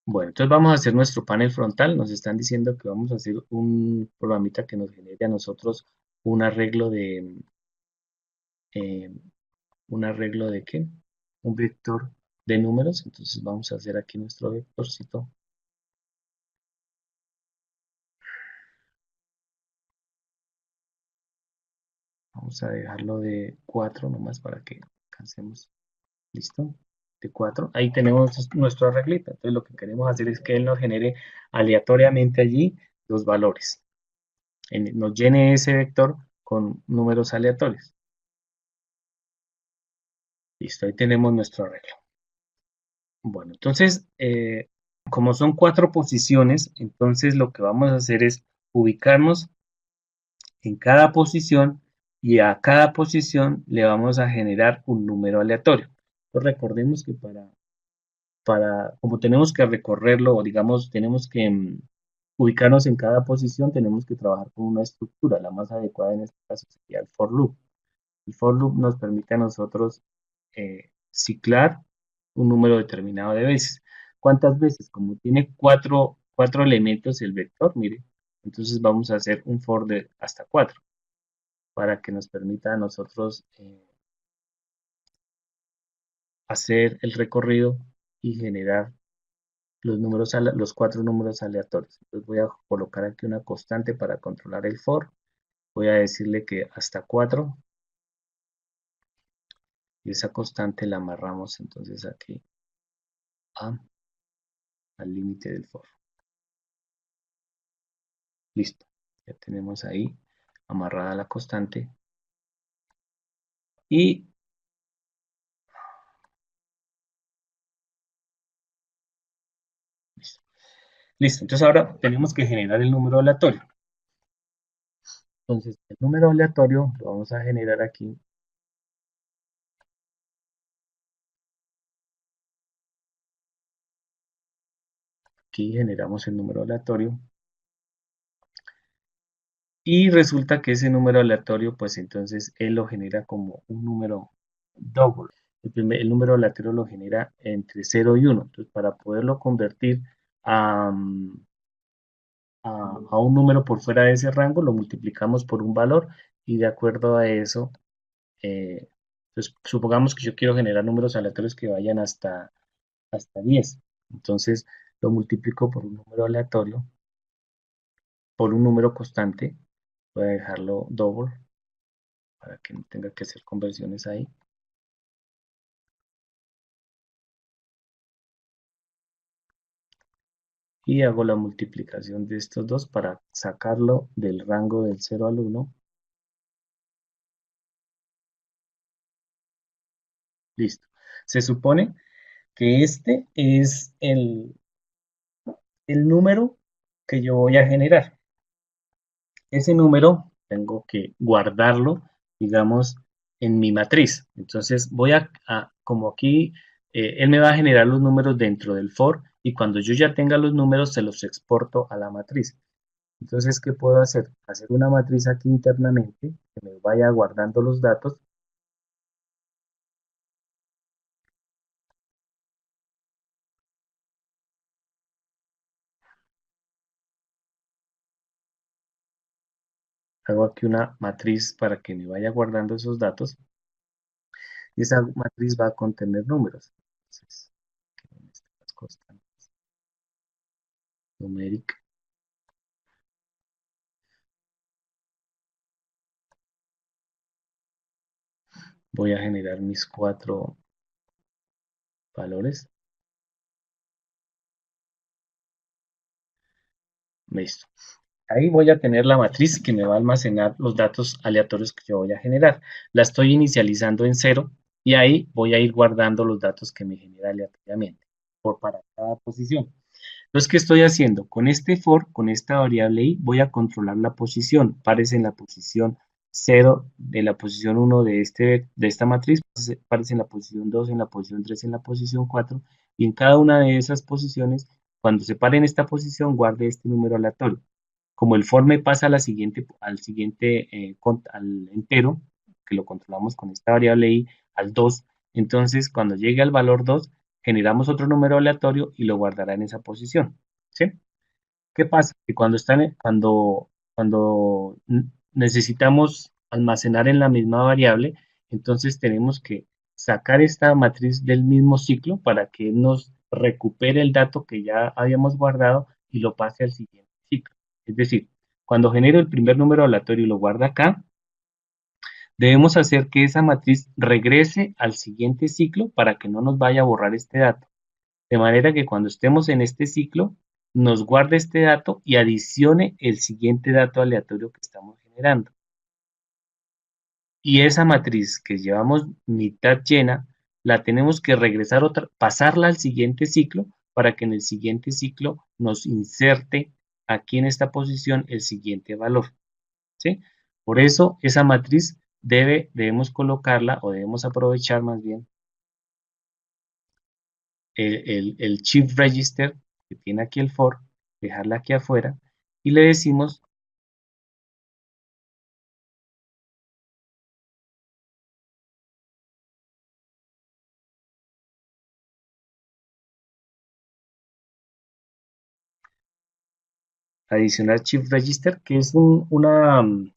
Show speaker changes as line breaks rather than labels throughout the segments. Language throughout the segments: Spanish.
Bueno, entonces vamos a hacer nuestro panel frontal. Nos están diciendo que vamos a hacer un programita que nos genere a nosotros un arreglo de, eh, ¿un arreglo de qué? Un vector de números. Entonces vamos a hacer aquí nuestro vectorcito. Vamos a dejarlo de 4 nomás para que alcancemos. ¿Listo? De 4. Ahí tenemos nuestro arreglito. Entonces lo que queremos hacer es que él nos genere aleatoriamente allí los valores. Nos llene ese vector con números aleatorios. Listo, ahí tenemos nuestro arreglo. Bueno, entonces, como son 4 posiciones, entonces lo que vamos a hacer es ubicarnos en cada posición y a cada posición le vamos a generar un número aleatorio. Entonces recordemos que como tenemos que recorrerlo, o digamos, tenemos que ubicarnos en cada posición, tenemos que trabajar con una estructura. La más adecuada en este caso sería el for loop. El for loop nos permite a nosotros ciclar un número determinado de veces. ¿Cuántas veces? Como tiene cuatro elementos el vector, mire, entonces vamos a hacer un for de hasta 4 para que nos permita a nosotros hacer el recorrido y generar los 4 números aleatorios. Entonces voy a colocar aquí una constante para controlar el for. Voy a decirle que hasta 4 y esa constante la amarramos entonces aquí a- al límite del for. Listo. Ya tenemos ahí amarrada la constante y listo. Listo. Entonces ahora tenemos que generar el número aleatorio. Entonces el número aleatorio lo vamos a generar aquí. Aquí generamos el número aleatorio y resulta que ese número aleatorio, pues entonces él lo genera como un número double. El número aleatorio lo genera entre 0 y 1. Entonces, para poderlo convertir a, a un número por fuera de ese rango, lo multiplicamos por un valor y de acuerdo a eso, pues supongamos que yo quiero generar números aleatorios que vayan hasta 10. Entonces, lo multiplico por un número aleatorio, por un número constante. Voy a dejarlo double para que no tenga que hacer conversiones ahí. Y hago la multiplicación de estos dos para sacarlo del rango del 0 al 1. Listo. Se supone que este es el número que yo voy a generar. Ese número tengo que guardarlo, digamos, en mi matriz. Entonces voy como aquí, él me va a generar los números dentro del for y cuando yo ya tenga los números se los exporto a la matriz. Entonces, ¿qué puedo hacer? Hacer una matriz aquí internamente que me vaya guardando los datos. Hago aquí una matriz para que me vaya guardando esos datos y esa matriz va a contener números. Entonces, las constantes numeric. Voy a generar mis 4 valores. Listo. Ahí voy a tener la matriz que me va a almacenar los datos aleatorios que yo voy a generar. La estoy inicializando en 0 y ahí voy a ir guardando los datos que me genera aleatoriamente para cada posición. Entonces, ¿qué estoy haciendo? Con este for, con esta variable i, voy a controlar la posición. Parece en la posición 0 de la posición 1 de esta matriz, parece en la posición 2, en la posición 3, en la posición 4, y en cada una de esas posiciones, cuando se pare en esta posición, guarde este número aleatorio. Como el for me pasa al siguiente, al entero, que lo controlamos con esta variable i, al 2, entonces cuando llegue al valor 2, generamos otro número aleatorio y lo guardará en esa posición, ¿sí? ¿Qué pasa? Que cuando necesitamos almacenar en la misma variable, entonces tenemos que sacar esta matriz del mismo ciclo para que nos recupere el dato que ya habíamos guardado y lo pase al siguiente ciclo. Es decir, cuando genero el primer número aleatorio y lo guarda acá, debemos hacer que esa matriz regrese al siguiente ciclo para que no nos vaya a borrar este dato. De manera que cuando estemos en este ciclo, nos guarde este dato y adicione el siguiente dato aleatorio que estamos generando. Y esa matriz que llevamos mitad llena, la tenemos que regresar otra, pasarla al siguiente ciclo para que en el siguiente ciclo nos inserte aquí en esta posición el siguiente valor, ¿sí? Por eso esa matriz debemos colocarla o debemos aprovechar más bien el shift register que tiene aquí el for, dejarla aquí afuera y le decimos adicionar shift register, que es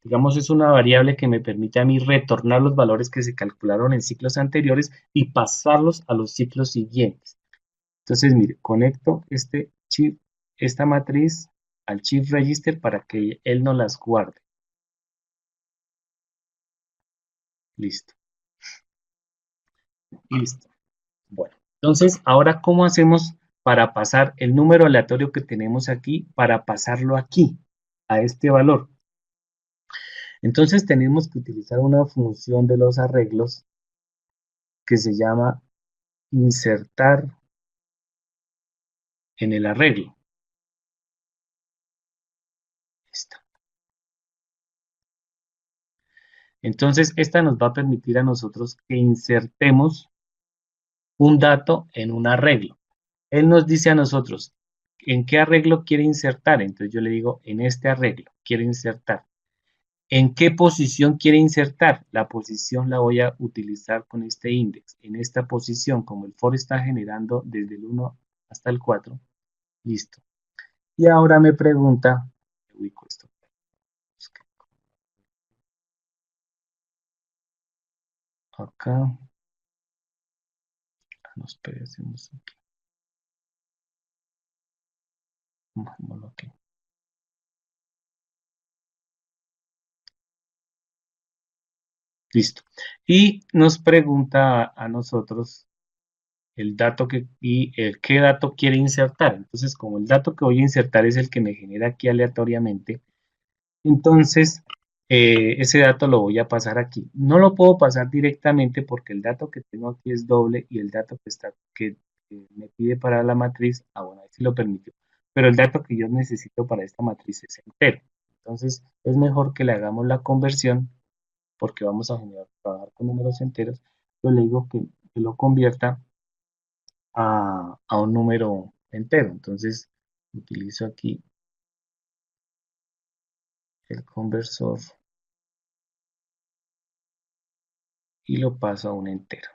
digamos, es una variable que me permite a mí retornar los valores que se calcularon en ciclos anteriores y pasarlos a los ciclos siguientes. Entonces, mire, conecto esta matriz al shift register para que él no las guarde. Listo, listo. Bueno, entonces, ahora, ¿cómo hacemos para pasar el número aleatorio que tenemos aquí, para pasarlo aquí, a este valor? Entonces, tenemos que utilizar una función de los arreglos que se llama insertar en el arreglo. Esta. Entonces, esta nos va a permitir a nosotros que insertemos un dato en un arreglo. Él nos dice a nosotros, ¿en qué arreglo quiere insertar? Entonces yo le digo, en este arreglo quiere insertar. ¿En qué posición quiere insertar? La posición la voy a utilizar con este index. En esta posición, como el for está generando desde el 1 hasta el 4, listo. Y ahora me pregunta, ubico esto, acá, no, espera, hacemos aquí, bajémoslo aquí. Listo. Y nos pregunta a nosotros el dato y el qué dato quiere insertar. Entonces, como el dato que voy a insertar es el que me genera aquí aleatoriamente, entonces ese dato lo voy a pasar aquí. No lo puedo pasar directamente porque el dato que tengo aquí es doble y el dato que me pide para la matriz, bueno, ahí sí lo permitió. Pero el dato que yo necesito para esta matriz es entero. Entonces, es mejor que le hagamos la conversión porque vamos a trabajar con números enteros. Yo le digo que lo convierta a un número entero. Entonces, utilizo aquí el conversor y lo paso a un entero.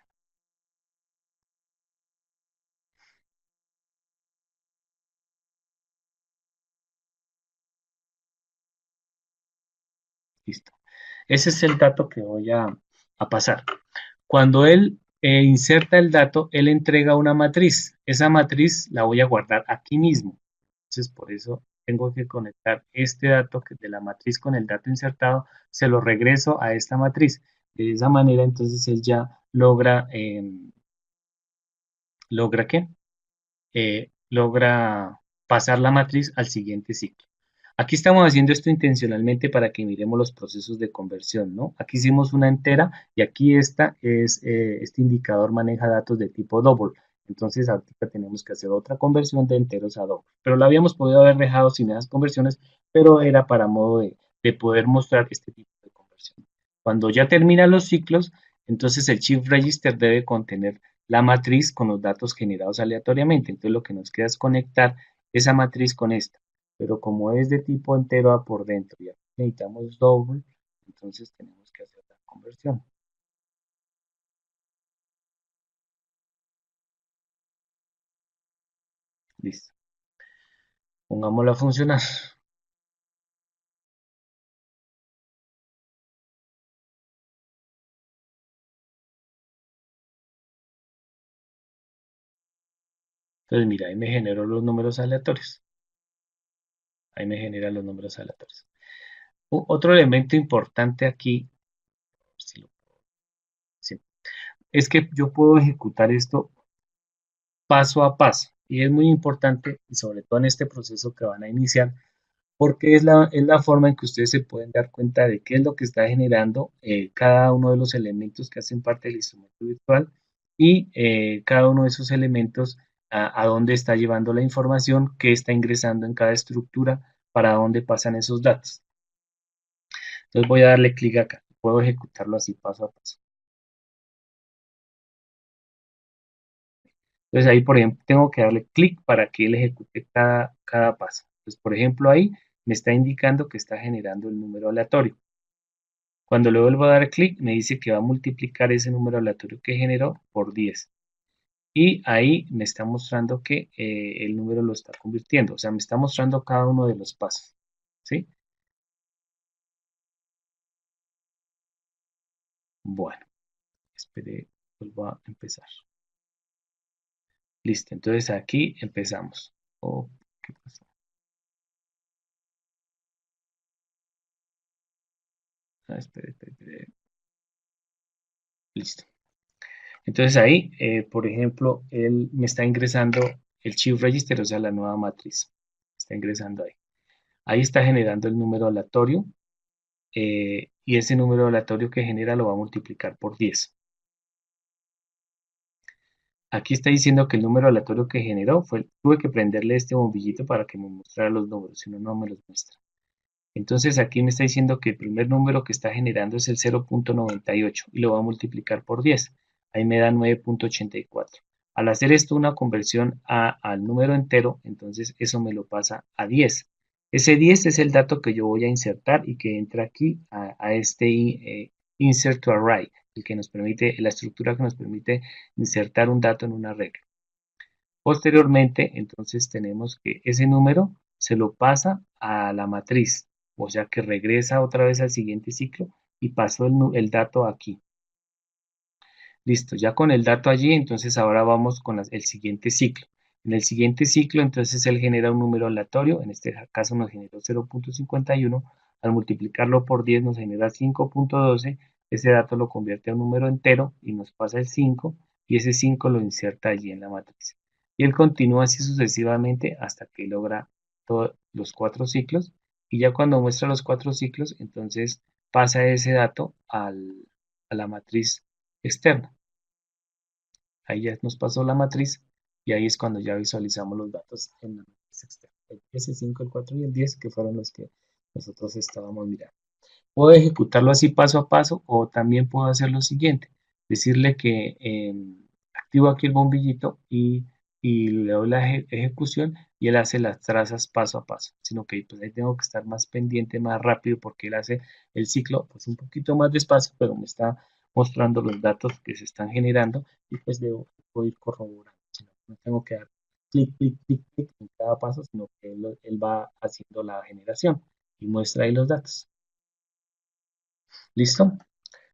Listo. Ese es el dato que voy a pasar. Cuando él inserta el dato, él entrega una matriz. Esa matriz la voy a guardar aquí mismo. Entonces, por eso tengo que conectar este dato de la matriz con el dato insertado, se lo regreso a esta matriz. De esa manera, entonces, él ya ¿logra qué? Logra pasar la matriz al siguiente ciclo. Aquí estamos haciendo esto intencionalmente para que miremos los procesos de conversión, ¿no? Aquí hicimos una entera y aquí este indicador maneja datos de tipo double. Entonces ahorita tenemos que hacer otra conversión de enteros a double. Pero la habíamos podido haber dejado sin esas conversiones, pero era para modo de poder mostrar este tipo de conversión. Cuando ya terminan los ciclos, entonces el shift register debe contener la matriz con los datos generados aleatoriamente. Entonces lo que nos queda es conectar esa matriz con esta. Pero como es de tipo entero a por dentro y aquí necesitamos doble, entonces tenemos que hacer la conversión. Listo. Pongámoslo a funcionar. Entonces, mira, ahí me generó los números aleatorios. Ahí me genera los números aleatorios. Otro elemento importante aquí, si sí, es que yo puedo ejecutar esto paso a paso. Y es muy importante, y sobre todo en este proceso que van a iniciar, porque es la forma en que ustedes se pueden dar cuenta de qué es lo que está generando cada uno de los elementos que hacen parte del instrumento virtual y cada uno de esos elementos a dónde está llevando la información, qué está ingresando en cada estructura, para dónde pasan esos datos. Entonces voy a darle clic acá, puedo ejecutarlo así paso a paso. Entonces ahí, por ejemplo, tengo que darle clic para que él ejecute cada paso. Entonces, por ejemplo, ahí me está indicando que está generando el número aleatorio. Cuando le vuelvo a dar clic, me dice que va a multiplicar ese número aleatorio que generó por 10. Y ahí me está mostrando que el número lo está convirtiendo. O sea, me está mostrando cada uno de los pasos. ¿Sí? Bueno, espere, vuelvo a empezar. Listo, entonces aquí empezamos. Oh, ¿qué pasó? Ah, espere. Listo. Entonces ahí, por ejemplo, él me está ingresando el Chief Register, o sea, la nueva matriz. Está ingresando ahí. Ahí está generando el número aleatorio y ese número aleatorio que genera lo va a multiplicar por 10. Aquí está diciendo que el número aleatorio que generó tuve que prenderle este bombillito para que me mostrara los números, si no, no me los muestra. Entonces aquí me está diciendo que el primer número que está generando es el 0.98 y lo va a multiplicar por 10. Ahí me da 9.84. Al hacer esto una conversión al número entero, entonces eso me lo pasa a 10. Ese 10 es el dato que yo voy a insertar y que entra aquí a este insert to array, el que nos permite, la estructura que nos permite insertar un dato en una regla. Posteriormente, entonces tenemos que ese número se lo pasa a la matriz, o sea que regresa otra vez al siguiente ciclo y pasó el dato aquí. Listo, ya con el dato allí, entonces ahora vamos con el siguiente ciclo. En el siguiente ciclo, entonces él genera un número aleatorio, en este caso nos generó 0.51, al multiplicarlo por 10 nos genera 5.12, ese dato lo convierte a un número entero y nos pasa el 5, y ese 5 lo inserta allí en la matriz. Y él continúa así sucesivamente hasta que logra todos los 4 ciclos, y ya cuando muestra los 4 ciclos, entonces pasa ese dato a la matriz externa. Ahí ya nos pasó la matriz y ahí es cuando ya visualizamos los datos en la matriz externa. El 10, el 5, el 4 y el 10 que fueron los que nosotros estábamos mirando. Puedo ejecutarlo así paso a paso o también puedo hacer lo siguiente, decirle que activo aquí el bombillito y le doy la ejecución y él hace las trazas paso a paso, sino que pues ahí tengo que estar más pendiente, más rápido porque él hace el ciclo pues un poquito más despacio, pero me está mostrando los datos que se están generando y pues puedo ir corroborando, no tengo que dar clic en cada paso, sino que él va haciendo la generación y muestra ahí los datos. ¿Listo?